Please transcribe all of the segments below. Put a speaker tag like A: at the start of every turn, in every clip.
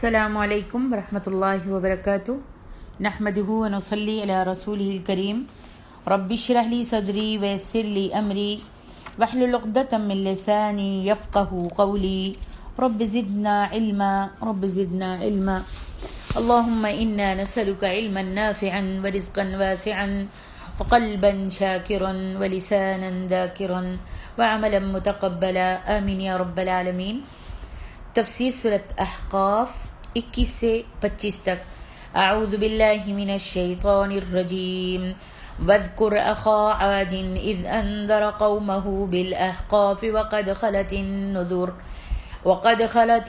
A: السلام علیکم ورحمۃ اللہ وبرکاتہ نحمدہ ونصلی علی رسولہ الکریم رب اشرح لی صدری ویسر لی امری واحلل عقدۃ من لسانی یفقہوا قولی رب زدنا علما اللہم انا نسألک علما نافعا ورزقا واسعا وقلبا شاکرا ولسانا ذاکرا وعملا متقبلا آمین یا رب العالمین۔ تفسیر سورۃ احقاف 21 سے 25 تک۔ اعوذ باللہ من الشیطان الرجیم واذکر اخا عاد اذ انذر قومه بالاحقاف وقد خلت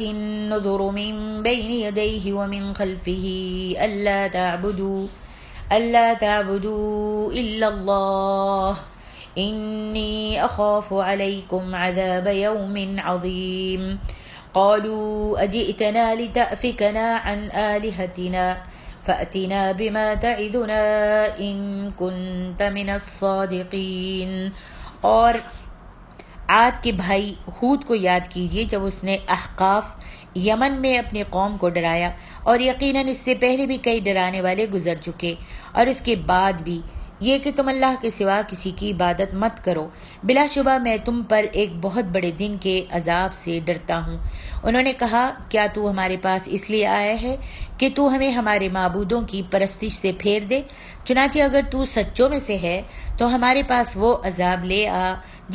A: النذر من بین یدیہ ومن خلفہ الا تعبدوا الا اللہ انی اخاف علیکم عذاب یوم عظیم۔ قالوا اجئتنا لتأفكنا عن آلهتنا فأتنا بما تعدنا ان كنت من الصادقین۔ اور عاد کے بھائی ہود کو یاد کیجئے جب اس نے احقاف یمن میں اپنی قوم کو ڈرایا، اور یقیناً اس سے پہلے بھی کئی ڈرانے والے گزر چکے، اور اس کے بعد بھی یہ کہ تم اللہ کے سوا کسی کی عبادت مت کرو، بلا شبہ میں تم پر ایک بہت بڑے دن کے عذاب سے ڈرتا ہوں۔ انہوں نے کہا، کیا تو ہمارے پاس اس لیے آیا ہے کہ تو ہمیں ہمارے معبودوں کی پرستش سے پھیر دے؟ چنانچہ اگر تو سچوں میں سے ہے تو ہمارے پاس وہ عذاب لے آ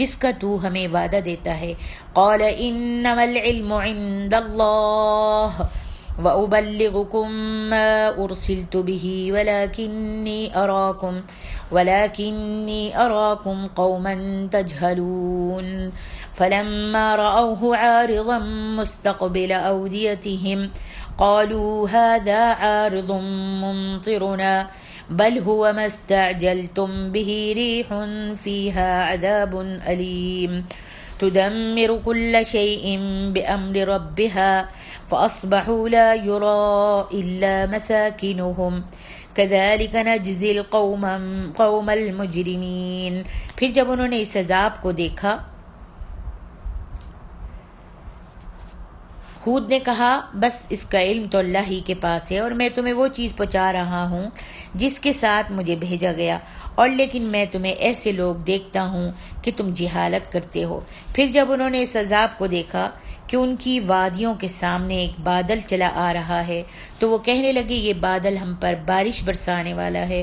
A: جس کا تو ہمیں وعدہ دیتا ہے۔ قال انما العلم عند اللہ وأبلغكم ما أرسلت به ولكني أراكم قوما تجهلون۔ فلما رأوه عارضا مستقبل أوديتهم قالوا هذا عارض ممطرنا بل هو ما استعجلتم به ريح فيها عذاب أليم تدمر كل شيء بأمر ربها فأصبحوا لا يرى إلا مساكنهم كذلك نجزي القوم المجرمين۔ پھر جب انہوں نے اس عذاب کو دیکھا، ہود نے کہا، بس اس کا علم تو اللہ ہی کے پاس ہے، اور میں تمہیں وہ چیز پہنچا رہا ہوں جس کے ساتھ مجھے بھیجا گیا، اور لیکن میں تمہیں ایسے لوگ دیکھتا ہوں کہ تم جہالت کرتے ہو۔ پھر جب انہوں نے اس عذاب کو دیکھا کہ ان کی وادیوں کے سامنے ایک بادل چلا آ رہا ہے تو وہ کہنے لگے، یہ بادل ہم پر بارش برسانے والا ہے۔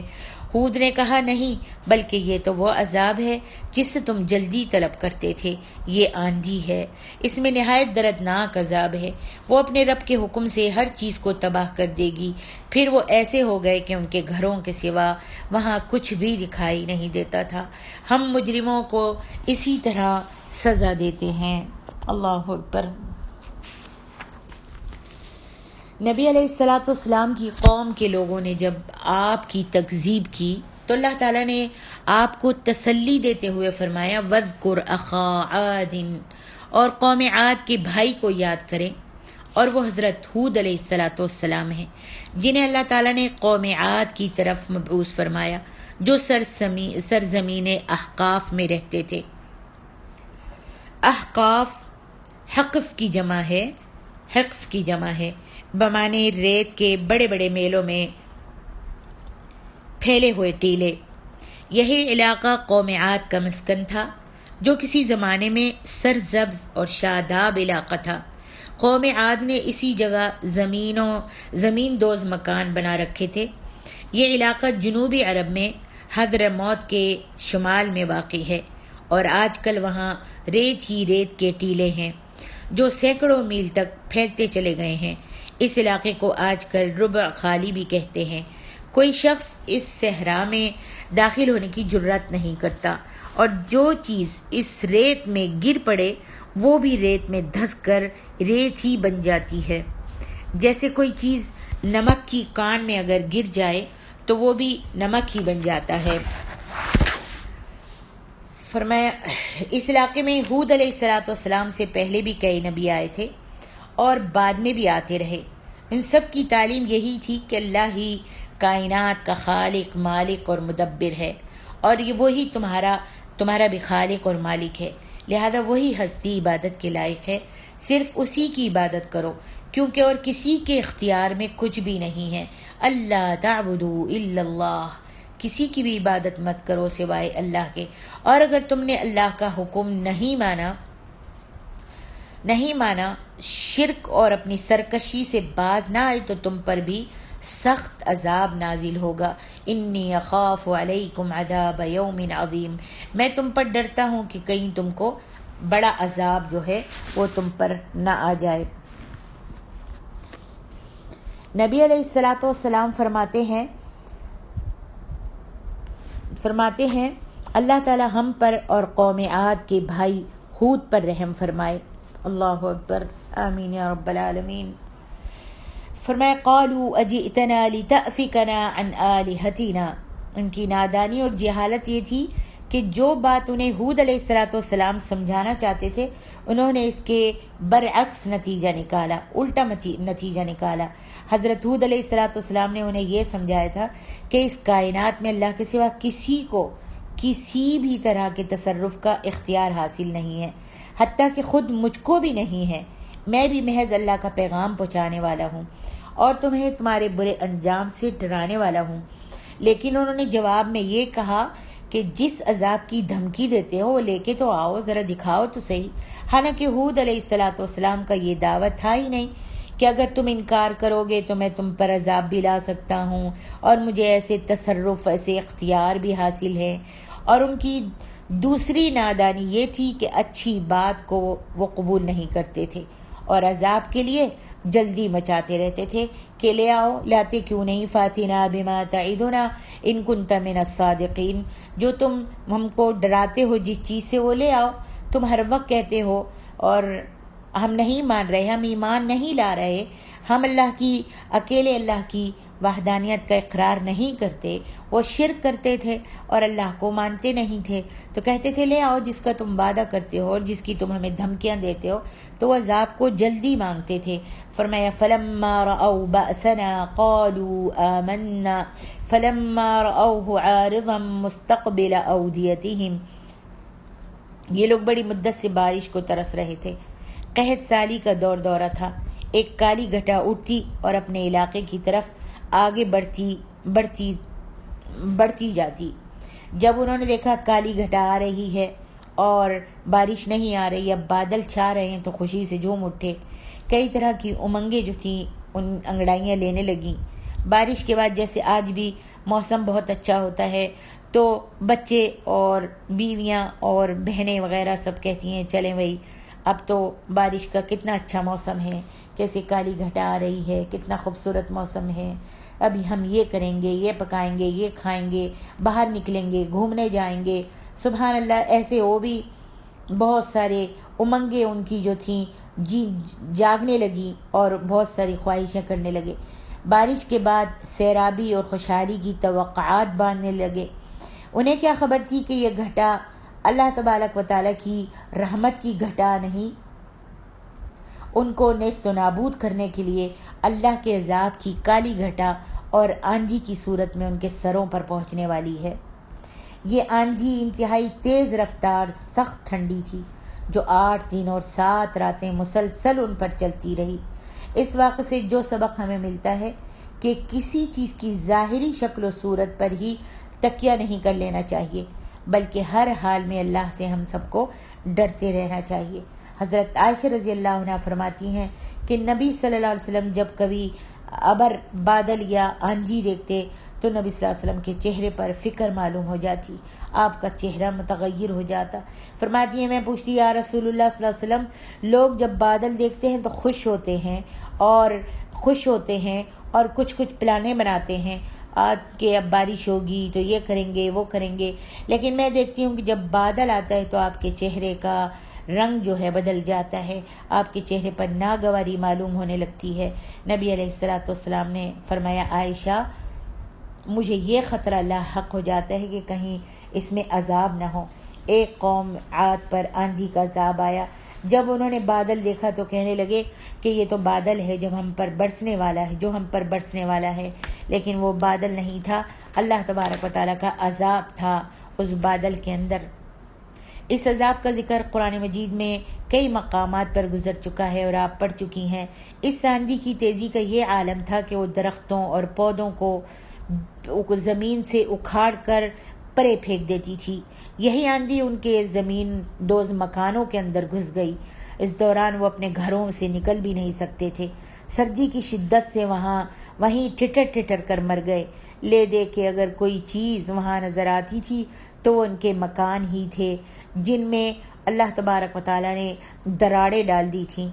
A: ہود نے کہا، نہیں، بلکہ یہ تو وہ عذاب ہے جس سے تم جلدی طلب کرتے تھے، یہ آندھی ہے، اس میں نہایت دردناک عذاب ہے، وہ اپنے رب کے حکم سے ہر چیز کو تباہ کر دے گی۔ پھر وہ ایسے ہو گئے کہ ان کے گھروں کے سوا وہاں کچھ بھی دکھائی نہیں دیتا تھا۔ ہم مجرموں کو اسی طرح سزا دیتے ہیں۔ اللہ اکبر۔ نبی علیہ الصلاۃ والسلام کی قوم کے لوگوں نے جب آپ کی تکذیب کی تو اللہ تعالیٰ نے آپ کو تسلی دیتے ہوئے فرمایا، وَاذْكُرْ أَخَا عَادٍ، اور قوم عاد کے بھائی کو یاد کریں، اور وہ حضرت ہود علیہ الصلاۃ والسلام ہیں جنہیں اللہ تعالیٰ نے قوم عاد کی طرف مبعوث فرمایا، جو سرزمین احقاف میں رہتے تھے۔ احقاف حقف کی جمع ہے بمانے ریت کے بڑے بڑے میلوں میں پھیلے ہوئے ٹیلے۔ یہی علاقہ قوم عاد کا مسکن تھا، جو کسی زمانے میں سرسبز اور شاداب علاقہ تھا۔ قوم عاد نے اسی جگہ زمین دوز مکان بنا رکھے تھے۔ یہ علاقہ جنوبی عرب میں حضرموت کے شمال میں واقع ہے، اور آج کل وہاں ریت ہی ریت کے ٹیلے ہیں جو سینکڑوں میل تک پھیلتے چلے گئے ہیں۔ اس علاقے کو آج کل ربع خالی بھی کہتے ہیں۔ کوئی شخص اس صحرا میں داخل ہونے کی جرات نہیں کرتا، اور جو چیز اس ریت میں گر پڑے وہ بھی ریت میں دھس کر ریت ہی بن جاتی ہے۔ جیسے کوئی چیز نمک کی کان میں اگر گر جائے تو وہ بھی نمک ہی بن جاتا ہے۔ فرمایا، اس علاقے میں ہود علیہ الصلاۃ والسلام سے پہلے بھی کئی نبی آئے تھے اور بعد میں بھی آتے رہے۔ ان سب کی تعلیم یہی تھی کہ اللہ ہی کائنات کا خالق، مالک اور مدبر ہے، اور یہ وہی تمہارا بھی خالق اور مالک ہے، لہذا وہی ہستی عبادت کے لائق ہے، صرف اسی کی عبادت کرو، کیونکہ اور کسی کے اختیار میں کچھ بھی نہیں ہے. اللہ تعبدوا الا اللہ، کسی کی بھی عبادت مت کرو سوائے اللہ کے. اور اگر تم نے اللہ کا حکم نہیں مانا، شرک اور اپنی سرکشی سے باز نہ آئے تو تم پر بھی سخت عذاب نازل ہوگا. انی اخاف علیکم عذاب یوم عظیم، میں تم پر ڈرتا ہوں کہ کہیں تم کو بڑا عذاب جو ہے وہ تم پر نہ آ جائے. نبی علیہ الصلوۃ والسلام فرماتے ہیں اللہ تعالی ہم پر اور قوم عاد کے بھائی ہود پر رحم فرمائے. اللہ اکبر، آمین یا رب العالمین. فرمایا قالوا اجئتنا لتأفکنا عن آلہتنا، ان کی نادانی اور جہالت یہ تھی کہ جو بات انہیں ہود علیہ الصلوۃ والسلام سمجھانا چاہتے تھے انہوں نے اس کے برعکس نتیجہ نکالا، الٹا نتیجہ نکالا. حضرت ہود علیہ الصلوۃ والسلام نے انہیں یہ سمجھایا تھا کہ اس کائنات میں اللہ کے سوا کسی کو کسی بھی طرح کے تصرف کا اختیار حاصل نہیں ہے، حتیٰ کہ خود مجھ کو بھی نہیں ہے. میں بھی محض اللہ کا پیغام پہنچانے والا ہوں اور تمہیں تمہارے برے انجام سے ڈرانے والا ہوں. لیکن انہوں نے جواب میں یہ کہا کہ جس عذاب کی دھمکی دیتے ہو وہ لے کے تو آؤ، ذرا دکھاؤ تو صحیح. حالانکہ ہود علیہ الصلوۃ والسلام کا یہ دعوت تھا ہی نہیں کہ اگر تم انکار کرو گے تو میں تم پر عذاب بھی لا سکتا ہوں اور مجھے ایسے تصرف، ایسے اختیار بھی حاصل ہے. اور ان کی دوسری نادانی یہ تھی کہ اچھی بات کو وہ قبول نہیں کرتے تھے اور عذاب کے لیے جلدی مچاتے رہتے تھے کہ لے آؤ، لاتے کیوں نہیں، فاتنا بما تعدنا ان کنت من الصادقین، جو تم ہم کو ڈراتے ہو جس چیز سے وہ لے آؤ. تم ہر وقت کہتے ہو اور ہم نہیں مان رہے، ہم ایمان نہیں لا رہے، ہم اکیلے اللہ کی وحدانیت کا اقرار نہیں کرتے. وہ شرک کرتے تھے اور اللہ کو مانتے نہیں تھے، تو کہتے تھے لے آؤ جس کا تم وعدہ کرتے ہو اور جس کی تم ہمیں دھمکیاں دیتے ہو. تو وہ عذاب کو جلدی مانگتے تھے. فرمایا فلما رأوا بأسنا قالوا آمنا فلما رأوه عارضا مستقبل أوديتهم، یہ لوگ بڑی مدت سے بارش کو ترس رہے تھے. قحط سالی کا دورہ تھا. ایک کالی گھٹا اٹھتی اور اپنے علاقے کی طرف آگے بڑھتی جاتی. جب انہوں نے دیکھا کالی گھٹا آ رہی ہے اور بارش نہیں آ رہی، اب بادل چھا رہے ہیں، تو خوشی سے جھوم اٹھے. کئی طرح کی امنگیں جو تھیں ان انگڑائیاں لینے لگیں. بارش کے بعد جیسے آج بھی موسم بہت اچھا ہوتا ہے تو بچے اور بیویاں اور بہنیں وغیرہ سب کہتی ہیں چلیں بھائی اب تو بارش کا کتنا اچھا موسم ہے، کیسے کالی گھٹا آ رہی ہے، کتنا خوبصورت موسم ہے، ابھی ہم یہ کریں گے، یہ پکائیں گے، یہ کھائیں گے، باہر نکلیں گے، گھومنے جائیں گے. سبحان اللہ، ایسے وہ بھی بہت سارے امنگیں ان کی جو تھیں جاگنے لگی اور بہت ساری خواہشیں کرنے لگے. بارش کے بعد سیرابی اور خوشحالی کی توقعات باندھنے لگے. انہیں کیا خبر تھی کہ یہ گھٹا اللہ تبارک و تعالیٰ کی رحمت کی گھٹا نہیں، ان کو نیست و نابود کرنے کے لیے اللہ کے عذاب کی کالی گھٹا اور آندھی کی صورت میں ان کے سروں پر پہنچنے والی ہے. یہ آندھی انتہائی تیز رفتار سخت ٹھنڈی تھی جو 8 دن اور 7 راتیں مسلسل ان پر چلتی رہی. اس واقعے سے جو سبق ہمیں ملتا ہے کہ کسی چیز کی ظاہری شکل و صورت پر ہی تکیہ نہیں کر لینا چاہیے، بلکہ ہر حال میں اللہ سے ہم سب کو ڈرتے رہنا چاہیے. حضرت عائشہ رضی اللہ عنہ فرماتی ہیں کہ نبی صلی اللہ علیہ وسلم جب کبھی ابر، بادل یا آندھی دیکھتے تو نبی صلی اللہ علیہ وسلم کے چہرے پر فکر معلوم ہو جاتی، آپ کا چہرہ متغیر ہو جاتا. فرماتی ہیں میں پوچھتی یا رسول اللہ صلی اللہ علیہ وسلم، لوگ جب بادل دیکھتے ہیں تو خوش ہوتے ہیں اور کچھ پلانے بناتے ہیں کہ اب بارش ہوگی تو یہ کریں گے وہ کریں گے، لیکن میں دیکھتی ہوں کہ جب بادل آتا ہے تو آپ کے چہرے کا رنگ جو ہے بدل جاتا ہے، آپ کے چہرے پر ناگواری معلوم ہونے لگتی ہے. نبی علیہ الصلوۃ والسلام نے فرمایا عائشہ مجھے یہ خطرہ لاحق ہو جاتا ہے کہ کہیں اس میں عذاب نہ ہو. ایک قوم عاد پر آندھی کا عذاب آیا. جب انہوں نے بادل دیکھا تو کہنے لگے کہ یہ تو بادل ہے جو ہم پر برسنے والا ہے، لیکن وہ بادل نہیں تھا، اللہ تبارک و تعالیٰ کا عذاب تھا اس بادل کے اندر. اس عذاب کا ذکر قرآن مجید میں کئی مقامات پر گزر چکا ہے اور آپ پڑھ چکی ہیں۔ اس آندھی کی تیزی کا یہ عالم تھا کہ وہ درختوں اور پودوں کو زمین سے اکھاڑ کر پرے پھینک دیتی تھی۔ یہی آندھی ان کے زمین دوز مکانوں کے اندر گھس گئی۔ اس دوران وہ اپنے گھروں سے نکل بھی نہیں سکتے تھے۔ سردی کی شدت سے وہیں ٹھٹر ٹھٹر کر مر گئے۔ لے دے کے اگر کوئی چیز وہاں نظر آتی تھی تو وہ ان کے مکان ہی تھے جن میں اللہ تبارک و تعالیٰ نے دراڑیں ڈال دی تھیں۔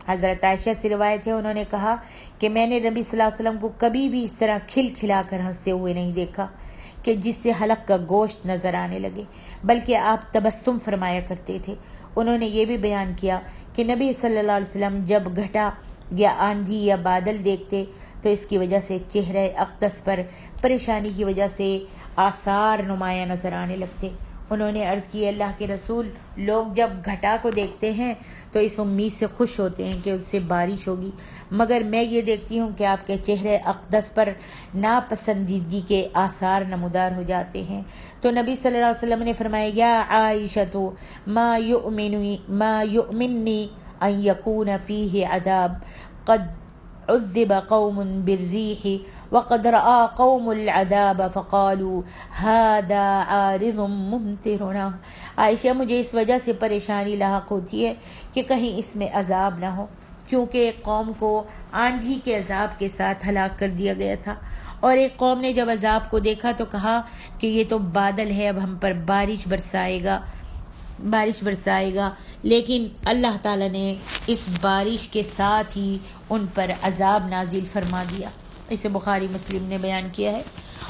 A: حضرت عائشہ سے روایت ہے، انہوں نے کہا کہ میں نے نبی صلی اللہ علیہ وسلم کو کبھی بھی اس طرح کھل کھلا کر ہنستے ہوئے نہیں دیکھا کہ جس سے حلق کا گوشت نظر آنے لگے، بلکہ آپ تبسم فرمایا کرتے تھے۔ انہوں نے یہ بھی بیان کیا کہ نبی صلی اللہ علیہ وسلم جب گھٹا یا آندھی یا بادل دیکھتے تو اس کی وجہ سے چہرے اقدس پر پریشانی کی وجہ سے آثار نمایاں نظر آنے لگتے۔ انہوں نے عرض کی، اللہ کے رسول، لوگ جب گھٹا کو دیکھتے ہیں تو اس امید سے خوش ہوتے ہیں کہ اس سے بارش ہوگی، مگر میں یہ دیکھتی ہوں کہ آپ کے چہرے اقدس پر ناپسندیدگی کے آثار نمودار ہو جاتے ہیں۔ تو نبی صلی اللہ علیہ وسلم نے فرمایا، یا عائشہ ما یؤمننی ان یکون فیہ عذاب قد عذب قوم بالریح وقد رأى قوم العذاب فقالوا هذا عارض ممطرنا۔ عائشہ، مجھے اس وجہ سے پریشانی لاحق ہوتی ہے کہ کہیں اس میں عذاب نہ ہو، کیونکہ ایک قوم کو آندھی کے عذاب کے ساتھ ہلاک کر دیا گیا تھا، اور ایک قوم نے جب عذاب کو دیکھا تو کہا کہ یہ تو بادل ہے، اب ہم پر بارش برسائے گا، لیکن اللہ تعالیٰ نے اس بارش کے ساتھ ہی ان پر عذاب نازل فرما دیا۔ اسے بخاری مسلم نے بیان کیا ہے،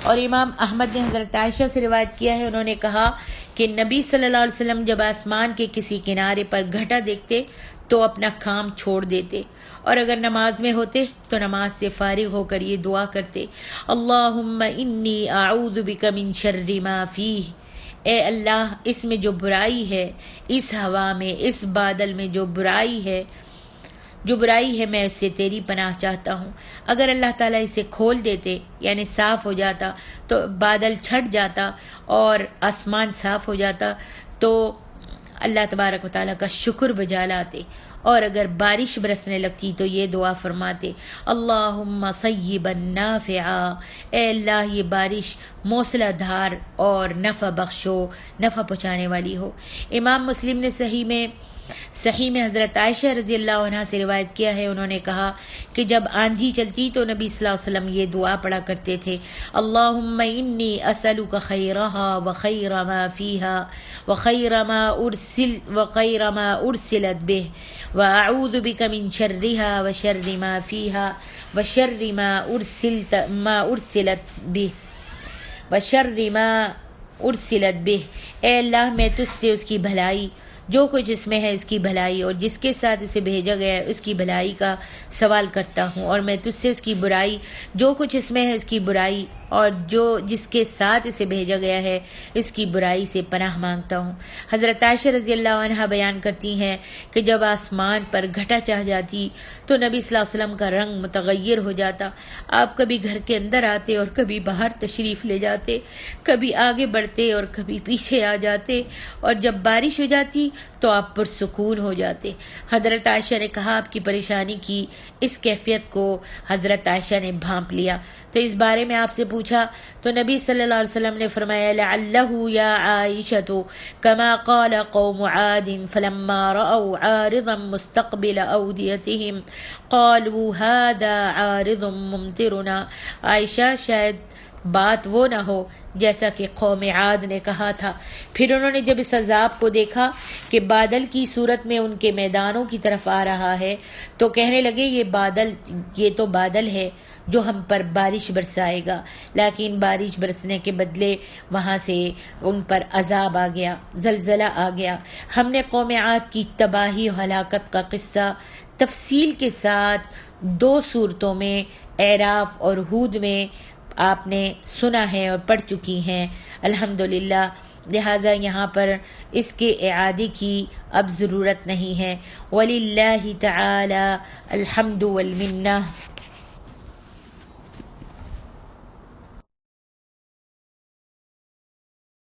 A: اور امام احمد نے حضرت عائشہ سے روایت کیا ہے، انہوں نے کہا کہ نبی صلی اللہ علیہ وسلم جب آسمان کے کسی کنارے پر گھٹا دیکھتے تو اپنا کام چھوڑ دیتے، اور اگر نماز میں ہوتے تو نماز سے فارغ ہو کر یہ دعا کرتے، اللہم انی اعوذ بک من شر ما فیہ، اے اللہ، اس میں جو برائی ہے، اس ہوا میں، اس بادل میں جو برائی ہے میں اس سے تیری پناہ چاہتا ہوں۔ اگر اللہ تعالیٰ اسے کھول دیتے، یعنی صاف ہو جاتا، تو بادل چھٹ جاتا اور آسمان صاف ہو جاتا تو اللہ تبارک و تعالیٰ کا شکر بجا لاتے، اور اگر بارش برسنے لگتی تو یہ دعا فرماتے، اللہم صیبا نافعا، اے اللہ یہ بارش موصلہ دھار اور نفع بخشو، نفع پہنچانے والی ہو۔ امام مسلم نے صحیح میں حضرت عائشہ رضی اللہ عنہ سے روایت کیا ہے، انہوں نے کہا کہ جب آندھی چلتی تو نبی صلی اللہ علیہ وسلم یہ دعا پڑھا کرتے تھے، اللہم انی اسألک خیرہا وخیر ما فیہا وخیر ما ارسلت بہ واعوذ بک من شرہا وشر ما فیہا وشر ما ارسلت بہ، اے اللہ میں تجھ سے اس کی بھلائی، جو کچھ اس میں ہے اس کی بھلائی، اور جس کے ساتھ اسے بھیجا گیا ہے اس کی بھلائی کا سوال کرتا ہوں، اور میں تجھ سے اس کی برائی، جو کچھ اس میں ہے اس کی برائی، اور جس کے ساتھ اسے بھیجا گیا ہے اس کی برائی سے پناہ مانگتا ہوں۔ حضرت عائشہ رضی اللہ عنہ بیان کرتی ہیں کہ جب آسمان پر گھٹا چاہ جاتی تو نبی صلی اللہ علیہ وسلم کا رنگ متغیر ہو جاتا، آپ کبھی گھر کے اندر آتے اور کبھی باہر تشریف لے جاتے، کبھی آگے بڑھتے اور کبھی پیچھے آ جاتے، اور جب بارش ہو جاتی تو آپ پرسکون ہو جاتے۔ حضرت عائشہ نے کہا آپ کی پریشانی کی اس کیفیت کو حضرت عائشہ نے بھانپ لیا، تو اس بارے میں آپ سے پوچھا تو نبی صلی اللہ علیہ وسلم نے فرمایا، لعلہ یا عائشہ کما قال قوم عاد فلما رأوا عارضا مستقبل اودیتهم قالوا هذا عارض ممطرنا۔ عائشہ، شاید بات وہ نہ ہو جیسا کہ قوم عاد نے کہا تھا۔ پھر انہوں نے جب اس عذاب کو دیکھا کہ بادل کی صورت میں ان کے میدانوں کی طرف آ رہا ہے تو کہنے لگے یہ تو بادل ہے جو ہم پر بارش برسائے گا، لیکن بارش برسنے کے بدلے وہاں سے ان پر عذاب آ گیا، زلزلہ آ گیا۔ ہم نے قوم عاد کی تباہی و ہلاکت کا قصہ تفصیل کے ساتھ 2 صورتوں میں، اعراف اور ہود میں آپ نے سنا ہے اور پڑھ چکی ہیں الحمدللہ، لہٰذا یہاں پر اس کے اعادے کی اب ضرورت نہیں ہے۔ وَلِلَّهِ تَعَالَى الْحَمْدُ وَالْمِنَّةُ۔